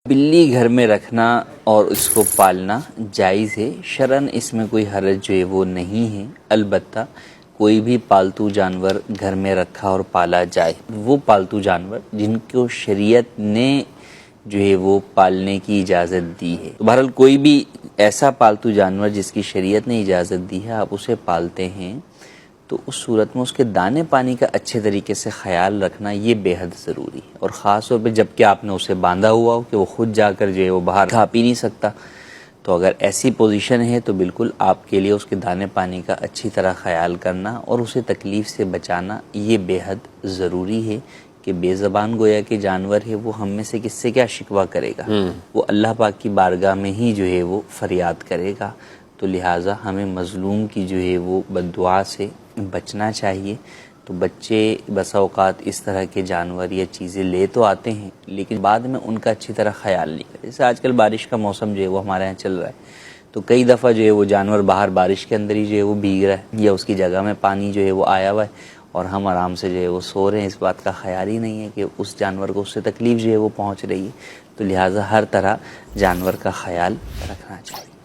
بلی گھر میں رکھنا اور اس کو پالنا جائز ہے، شرعاً اس میں کوئی حرج جو ہے وہ نہیں ہے۔ البتہ کوئی بھی پالتو جانور گھر میں رکھا اور پالا جائے، وہ پالتو جانور جن کو شریعت نے جو ہے وہ پالنے کی اجازت دی ہے۔ بہرحال کوئی بھی ایسا پالتو جانور جس کی شریعت نے اجازت دی ہے، آپ اسے پالتے ہیں تو اس صورت میں اس کے دانے پانی کا اچھے طریقے سے خیال رکھنا یہ بے حد ضروری ہے، اور خاص طور پہ جب کہ آپ نے اسے باندھا ہوا ہو کہ وہ خود جا کر جو ہے وہ باہر کھا پی نہیں سکتا، تو اگر ایسی پوزیشن ہے تو بالکل آپ کے لیے اس کے دانے پانی کا اچھی طرح خیال کرنا اور اسے تکلیف سے بچانا یہ بے حد ضروری ہے کہ بے زبان گویا کہ جانور ہے، وہ ہم میں سے کس سے کیا شکوہ کرے گا، وہ اللہ پاک کی بارگاہ میں ہی جو ہے وہ فریاد کرے گا۔ تو لہٰذا ہمیں مظلوم کی جو ہے وہ بد دعا سے بچنا چاہیے۔ تو بچے بسا اوقات اس طرح کے جانور یا چیزیں لے تو آتے ہیں لیکن بعد میں ان کا اچھی طرح خیال نہیں کرتے۔ جیسے آج کل بارش کا موسم جو ہے وہ ہمارے یہاں چل رہا ہے، تو کئی دفعہ جو ہے وہ جانور باہر بارش کے اندر ہی جو ہے وہ بھیگ رہا ہے، یا اس کی جگہ میں پانی جو ہے وہ آیا ہوا ہے اور ہم آرام سے جو ہے وہ سو رہے ہیں، اس بات کا خیال ہی نہیں ہے کہ اس جانور کو اس سے تکلیف جو ہے وہ پہنچ رہی ہے۔ تو لہٰذا ہر طرح جانور کا خیال رکھنا چاہیے۔